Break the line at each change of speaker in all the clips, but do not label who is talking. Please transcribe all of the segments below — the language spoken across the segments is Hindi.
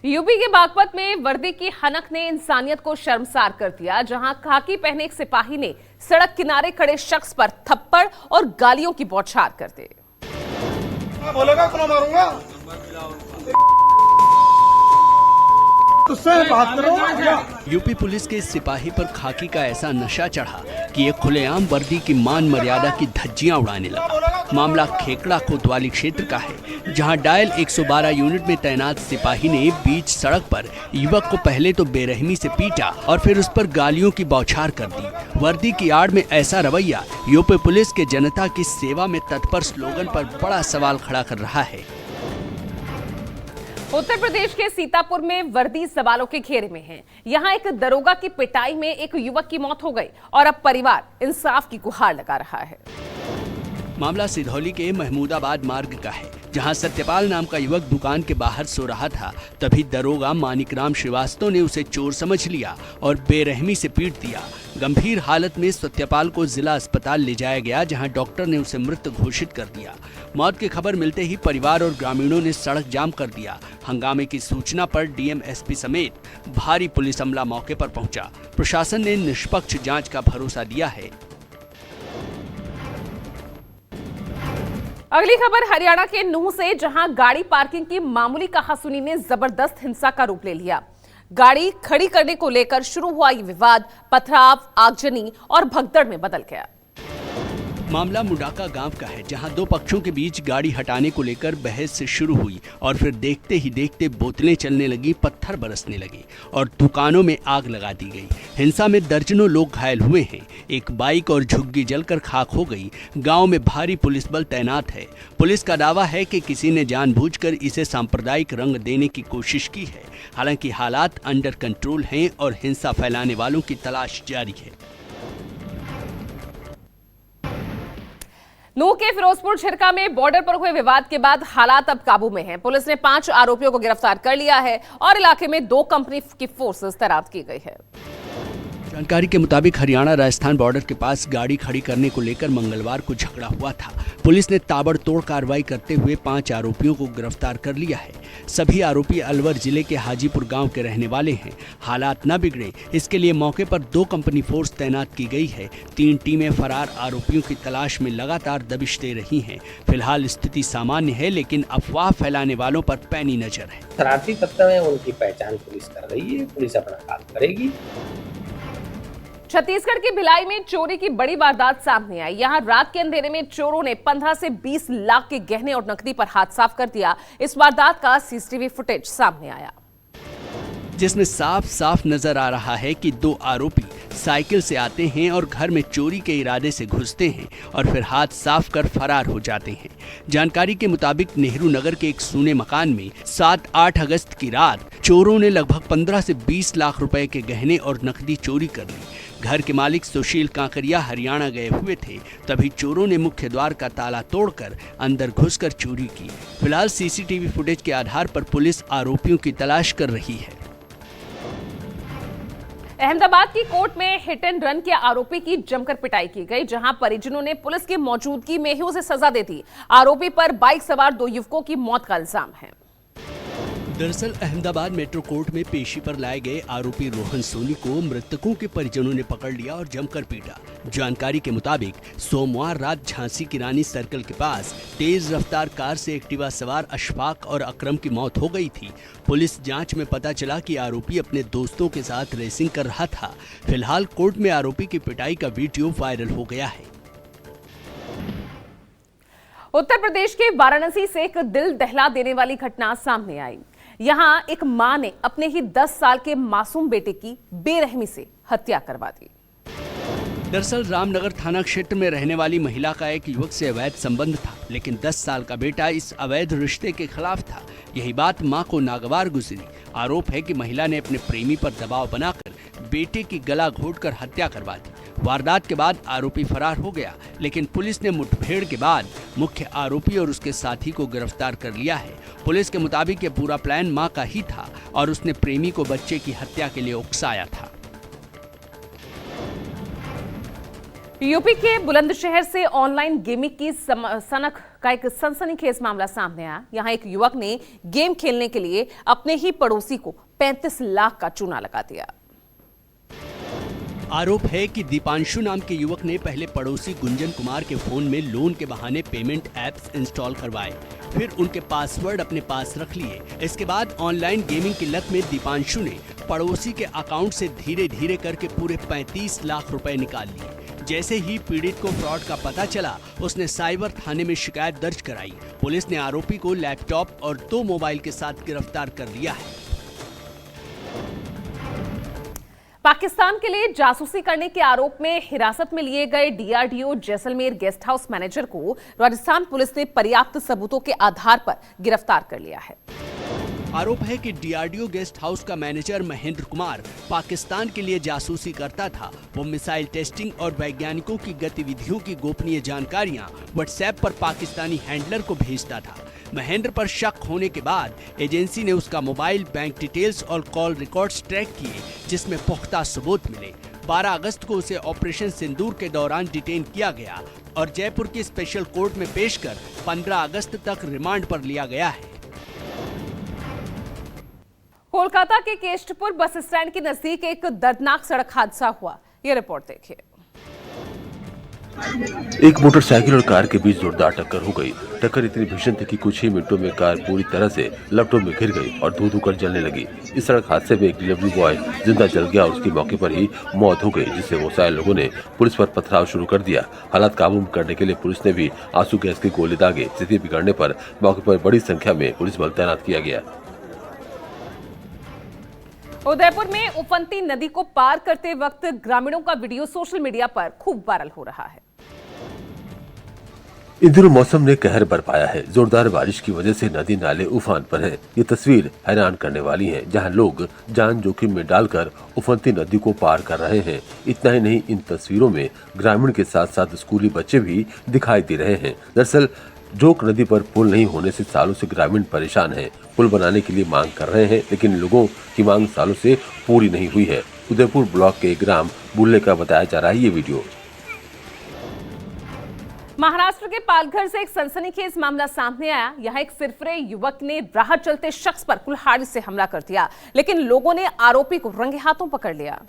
यूपी के बागपत में वर्दी की हनक ने इंसानियत को शर्मसार कर दिया, जहां खाकी पहने एक सिपाही ने सड़क किनारे खड़े शख्स पर थप्पड़ और गालियों की बौछार कर दी।
बोलेगा तो मारूंगा।
यूपी पुलिस के सिपाही पर खाकी का ऐसा नशा चढ़ा कि ये खुलेआम वर्दी की मान मर्यादा की धज्जियां उड़ाने लगा। मामला खेकड़ा कोतवाली क्षेत्र का है, जहां डायल 112 यूनिट में तैनात सिपाही ने बीच सड़क पर युवक को पहले तो बेरहमी से पीटा और फिर उस पर गालियों की बौछार कर दी। वर्दी की आड़ में ऐसा रवैया यूपी पुलिस के जनता की सेवा में तत्पर स्लोगन पर बड़ा सवाल खड़ा कर रहा है।
उत्तर प्रदेश के सीतापुर में वर्दी सवालों के घेरे में है। यहां एक दरोगा की पिटाई में एक युवक की मौत हो गई और अब परिवार इंसाफ की गुहार लगा रहा है।
मामला सिधौली के महमूदाबाद मार्ग का है, जहां सत्यपाल नाम का युवक दुकान के बाहर सो रहा था। तभी दरोगा मानिकराम श्रीवास्तव ने उसे चोर समझ लिया और बेरहमी से पीट दिया। गंभीर हालत में सत्यपाल को जिला अस्पताल ले जाया गया, जहां डॉक्टर ने उसे मृत घोषित कर दिया। मौत की खबर मिलते ही परिवार और ग्रामीणों ने सड़क जाम कर दिया। हंगामे की सूचना पर डीएम, एसपी समेत भारी पुलिस अमला मौके पर पहुंचा। प्रशासन ने निष्पक्ष जांच का भरोसा दिया है।
अगली खबर हरियाणा के नूंह से, जहां गाड़ी पार्किंग की मामूली कहासुनी ने जबरदस्त हिंसा का रूप ले लिया। गाड़ी खड़ी करने को लेकर शुरू हुआ ये विवाद पथराव, आगजनी और भगदड़ में बदल गया।
मामला मुडाका गांव का है, जहां दो पक्षों के बीच गाड़ी हटाने को लेकर बहस से शुरू हुई और फिर देखते ही देखते बोतलें चलने लगी, पत्थर बरसने लगे और दुकानों में आग लगा दी गई। हिंसा में दर्जनों लोग घायल हुए हैं। एक बाइक और झुग्गी जलकर खाक हो गई। गांव में भारी पुलिस बल तैनात है। पुलिस का दावा है कि किसी ने जानबूझकर इसे सांप्रदायिक रंग देने की कोशिश की है। हालांकि हालात अंडर कंट्रोल हैं और हिंसा फैलाने वालों की तलाश जारी है।
नूंह के फिरोजपुर झिरका में बॉर्डर पर हुए विवाद के बाद हालात अब काबू में हैं। पुलिस ने 5 आरोपियों को गिरफ्तार कर लिया है और इलाके में 2 कंपनी की फोर्सेस तैनात की गई है।
जानकारी के मुताबिक हरियाणा राजस्थान बॉर्डर के पास गाड़ी खड़ी करने को लेकर मंगलवार को झगड़ा हुआ था। पुलिस ने ताबड़तोड़ कार्रवाई करते हुए 5 आरोपियों को गिरफ्तार कर लिया है। सभी आरोपी अलवर जिले के हाजीपुर गांव के रहने वाले हैं। हालात न बिगड़े, इसके लिए मौके पर 2 कंपनी फोर्स तैनात की गई है। 3 टीमें फरार आरोपियों की तलाश में लगातार दबिश दे रही हैं। फिलहाल स्थिति सामान्य है, लेकिन अफवाह फैलाने वालों पर पैनी नजर है।
शरारती तत्व है, उनकी पहचान पुलिस कर रही है। पुलिस अपना काम करेगी।
छत्तीसगढ़ की भिलाई में चोरी की बड़ी वारदात सामने आई। यहां रात के अंधेरे में चोरों ने 15 से 20 लाख के गहने और नकदी पर हाथ साफ कर दिया। इस वारदात का सीसीटीवी फुटेज सामने आया,
जिसमें साफ साफ नजर आ रहा है कि 2 आरोपी साइकिल से आते हैं और घर में चोरी के इरादे से घुसते हैं और फिर हाथ साफ कर फरार हो जाते हैं। जानकारी के मुताबिक नेहरू नगर के एक सूने मकान में 7-8 अगस्त की रात चोरों ने लगभग 15 से 20 लाख रुपए के गहने और नकदी चोरी कर ली। घर के मालिक सुशील कांकरिया हरियाणा गए हुए थे। तभी चोरों ने मुख्य द्वार का ताला तोड़कर अंदर घुसकर चोरी की। फिलहाल सीसीटीवी फुटेज के आधार पर पुलिस आरोपियों की तलाश कर रही है।
अहमदाबाद की कोर्ट में हिट एंड रन के आरोपी की जमकर पिटाई की गई, जहां परिजनों ने पुलिस की मौजूदगी में ही उसे सजा दे दी। आरोपी पर बाइक सवार 2 युवकों की मौत का इल्जाम है।
दरअसल अहमदाबाद मेट्रो कोर्ट में पेशी पर लाए गए आरोपी रोहन सोनी को मृतकों के परिजनों ने पकड़ लिया और जमकर पीटा। जानकारी के मुताबिक सोमवार रात झांसी की रानी सर्कल के पास तेज रफ्तार कार से एक्टिवा सवार अशफाक और अकरम की मौत हो गई थी। पुलिस जांच में पता चला कि आरोपी अपने दोस्तों के साथ रेसिंग कर रहा था। फिलहाल कोर्ट में आरोपी की पिटाई का वीडियो वायरल हो गया है।
उत्तर प्रदेश के वाराणसी से एक दिल दहला देने वाली घटना सामने आई। यहां एक मां ने अपने ही 10 साल के मासूम बेटे की बेरहमी से हत्या करवा दी।
दरअसल रामनगर थाना क्षेत्र में रहने वाली महिला का एक युवक से अवैध संबंध था, लेकिन 10 साल का बेटा इस अवैध रिश्ते के खिलाफ था। यही बात मां को नागवार गुजरी। आरोप है कि महिला ने अपने प्रेमी पर दबाव बनाकर बेटे की गला घोंटकर हत्या करवा दी। वारदात के बाद आरोपी फरार हो गया, लेकिन पुलिस ने मुठभेड़ के बाद मुख्य आरोपी और उसके साथी को गिरफ्तार कर लिया है। पुलिस के मुताबिक ये पूरा प्लान मां का ही था और उसने प्रेमी को बच्चे की हत्या के लिए उकसाया था।
यूपी के बुलंदशहर से ऑनलाइन गेमिंग की सनक का एक सनसनीखेज मामला सामने आया। यहां एक युवक ने गेम खेलने के लिए अपने ही पड़ोसी को 35 लाख का चूना लगा दिया।
आरोप है कि दीपांशु नाम के युवक ने पहले पड़ोसी गुंजन कुमार के फोन में लोन के बहाने पेमेंट एप्स इंस्टॉल करवाए, फिर उनके पासवर्ड अपने पास रख लिए। इसके बाद ऑनलाइन गेमिंग की लत में दीपांशु ने पड़ोसी के अकाउंट से धीरे धीरे करके पूरे 35 लाख रुपए निकाल लिए। जैसे ही पीड़ित को फ्रॉड का पता चला, उसने साइबर थाने में शिकायत दर्ज कराई। पुलिस ने आरोपी को लैपटॉप और 2 मोबाइल के साथ गिरफ्तार कर लिया है।
पाकिस्तान के लिए जासूसी करने के आरोप में हिरासत में लिए गए DRDO Jaisalmer guest house manager को राजस्थान पुलिस ने पर्याप्त सबूतों के आधार पर गिरफ्तार कर लिया है।
आरोप है कि डीआरडीओ गेस्ट हाउस का मैनेजर महेंद्र कुमार पाकिस्तान के लिए जासूसी करता था। वो मिसाइल टेस्टिंग और वैज्ञानिकों की गतिविधियों की गोपनीय जानकारियां व्हाट्सएप पर पाकिस्तानी हैंडलर को भेजता था। महेंद्र पर शक होने के बाद एजेंसी ने उसका मोबाइल, बैंक डिटेल्स और कॉल रिकॉर्ड्स ट्रैक किए, जिसमें पुख्ता सबूत मिले। 12 अगस्त को उसे ऑपरेशन सिंदूर के दौरान डिटेन किया गया और जयपुर की स्पेशल कोर्ट में पेश कर 15 अगस्त तक रिमांड पर लिया गया है।
कोलकाता के केष्टपुर बस स्टैंड के नजदीक एक दर्दनाक सड़क हादसा हुआ। ये रिपोर्ट देखिए।
एक मोटरसाइकिल और कार के बीच जोरदार टक्कर हो गई। टक्कर इतनी भीषण थी कि कुछ ही मिनटों में कार पूरी तरह से लपटों में घिर गई और धू-धू कर जलने लगी। इस सड़क हादसे में एक डिलीवरी बॉय जिंदा जल गया और उसकी मौके पर ही मौत हो गई, जिससे गुस्साए लोगों ने पुलिस पर पथराव शुरू कर दिया। हालात काबू में करने के लिए पुलिस ने भी आंसू गैस के गोले दागे। स्थिति बिगड़ने पर मौके पर बड़ी संख्या में पुलिस बल तैनात किया गया।
उदयपुर में उफनती नदी को पार करते वक्त ग्रामीणों का वीडियो सोशल मीडिया पर खूब वायरल हो रहा है।
इन दिनों मौसम ने कहर बरपाया है। जोरदार बारिश की वजह से नदी नाले उफान पर हैं। ये तस्वीर हैरान करने वाली है, जहां लोग जान जोखिम में डालकर उफनती नदी को पार कर रहे हैं। इतना ही नहीं, इन तस्वीरों में ग्रामीण के साथ साथ स्कूली बच्चे भी दिखाई दे रहे हैं। दरअसल जोक नदी पर पुल नहीं होने से सालों से ग्रामीण परेशान हैं। पुल बनाने के लिए मांग कर रहे हैं, लेकिन लोगों की मांग सालों से पूरी नहीं हुई है। उदयपुर ब्लॉक के ग्राम बुल्ले का बताया जा रहा है ये वीडियो।
महाराष्ट्र के पालघर से एक सनसनीखेज मामला सामने आया। यहाँ एक सिरफिरे युवक ने राह चलते शख्स पर कुल्हाड़ी से हमला कर दिया, लेकिन लोगों ने आरोपी को रंगे हाथों पकड़ लिया।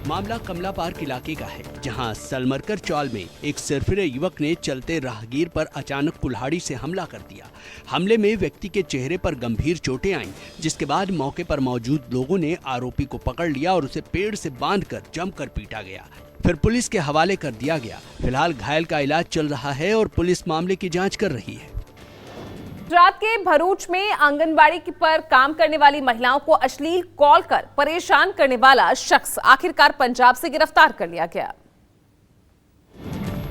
मामला कमला पार्क इलाके का है, जहां सलमरकर चौल में एक सिरफिरे युवक ने चलते राहगीर पर अचानक कुल्हाड़ी से हमला कर दिया। हमले में व्यक्ति के चेहरे पर गंभीर चोटें आईं, जिसके बाद मौके पर मौजूद लोगों ने आरोपी को पकड़ लिया और उसे पेड़ से बांधकर जमकर पीटा गया। फिर पुलिस के हवाले कर दिया गया। फिलहाल घायल का इलाज चल रहा है और पुलिस मामले की जांच कर रही है।
गुजरात के भरूच में आंगनबाड़ी पर काम करने वाली महिलाओं को अश्लील कॉल कर परेशान करने वाला शख्स आखिरकार पंजाब से गिरफ्तार कर लिया गया।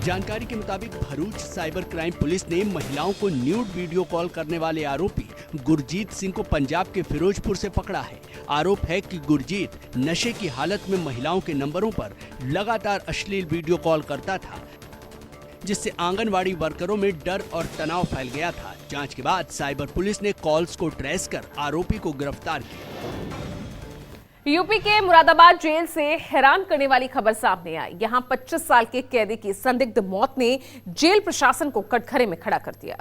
जानकारी के मुताबिक भरूच साइबर क्राइम पुलिस ने महिलाओं को न्यूड वीडियो कॉल करने वाले आरोपी गुरजीत सिंह को पंजाब के फिरोजपुर से पकड़ा है। आरोप है कि गुरजीत नशे की हालत में महिलाओं के नंबरों पर लगातार अश्लील वीडियो कॉल करता था, जिससे आंगनवाड़ी वर्करों में डर और तनाव फैल गया था। जांच के बाद साइबर पुलिस ने कॉल्स को ट्रेस कर आरोपी को गिरफ्तार किया।
यूपी के मुरादाबाद जेल से हैरान करने वाली खबर सामने आई। यहां 25 साल के कैदी की संदिग्ध मौत ने जेल प्रशासन को कटघरे में खड़ा कर दिया।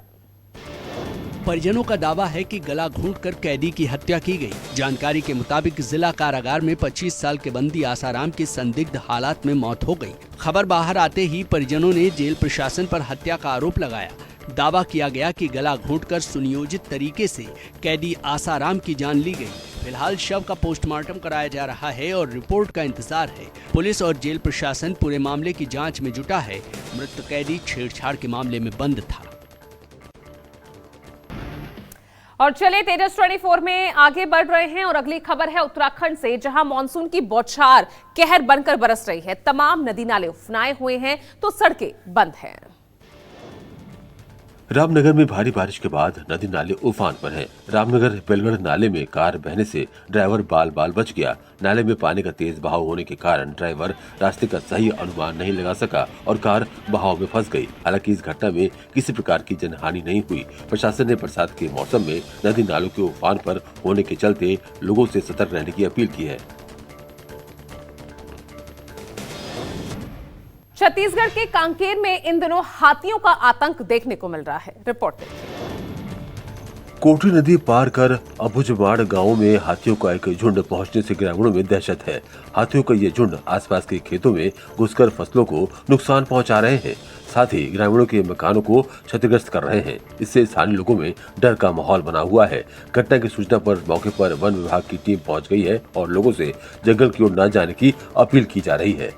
परिजनों का दावा है कि गला घोंटकर कैदी की हत्या की गई। जानकारी के मुताबिक जिला कारागार में 25 साल के बंदी आसाराम की संदिग्ध हालात में मौत हो गई। खबर बाहर आते ही परिजनों ने जेल प्रशासन पर हत्या का आरोप लगाया। दावा किया गया कि गला घोंटकर सुनियोजित तरीके से कैदी आसाराम की जान ली गई। फिलहाल शव का पोस्टमार्टम कराया जा रहा है और रिपोर्ट का इंतजार है। पुलिस और जेल प्रशासन पूरे मामले की जांच में जुटा है। मृत कैदी छेड़छाड़ के मामले में बंद था।
और चलिए तेजस 24 में आगे बढ़ रहे हैं और अगली खबर है उत्तराखंड से, जहां मानसून की बौछार कहर बनकर बरस रही है। तमाम नदी नाले उफनाए हुए हैं तो सड़कें बंद हैं।
रामनगर में भारी बारिश के बाद नदी नाले उफान पर हैं। रामनगर बेलगढ़ नाले में कार बहने से ड्राइवर बाल बाल बच गया। नाले में पानी का तेज बहाव होने के कारण ड्राइवर रास्ते का सही अनुमान नहीं लगा सका और कार बहाव में फंस गई। हालांकि इस घटना में किसी प्रकार की जनहानि नहीं हुई। प्रशासन ने बरसात के मौसम में नदी नालों के उफान पर होने के चलते लोगों से सतर्क रहने की अपील की है।
छत्तीसगढ़ के कांकेर में इन दिनों हाथियों का आतंक देखने को मिल रहा है। रिपोर्ट देखिए।
कोटी नदी पार कर अबुझमाड़ गांव में हाथियों का एक झुंड पहुंचने से ग्रामीणों में दहशत है। हाथियों का ये झुंड आसपास के खेतों में घुसकर फसलों को नुकसान पहुंचा रहे हैं, साथ ही ग्रामीणों के मकानों को क्षतिग्रस्त कर रहे हैं। इससे स्थानीय लोगों में डर का माहौल बना हुआ है। घटना की सूचना पर मौके पर वन विभाग की टीम पहुंच गई है और लोगों से जंगल की ओर न जाने की अपील की जा रही है।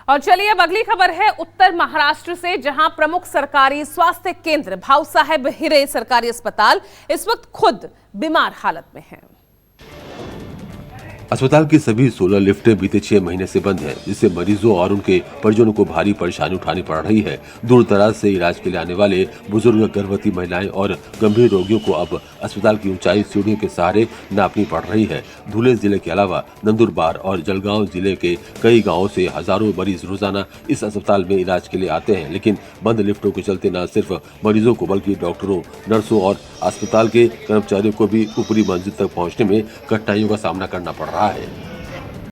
और चलिए अब अगली खबर है उत्तर महाराष्ट्र से, जहां प्रमुख सरकारी स्वास्थ्य केंद्र भाऊ साहेब हिरे सरकारी अस्पताल इस वक्त खुद बीमार हालत में है।
अस्पताल की सभी 16 लिफ्टें बीते 6 महीने से बंद हैं, जिससे मरीजों और उनके परिजनों को भारी परेशानी उठानी पड़ रही है। दूर दराज से इलाज के लिए आने वाले बुजुर्ग, गर्भवती महिलाएं और गंभीर रोगियों को अब अस्पताल की ऊंचाई सीढ़ियों के सहारे नापनी पड़ रही है। धुले जिले के अलावा नंदुरबार और जलगांव जिले के कई गाँवों से हजारों मरीज रोजाना इस अस्पताल में इलाज के लिए आते हैं, लेकिन बंद लिफ्टों के चलते न सिर्फ मरीजों को बल्कि डॉक्टरों, नर्सों और अस्पताल के कर्मचारियों को भी ऊपरी मंजिल तक पहुँचने में कठिनाइयों का सामना करना पड़ रहा है।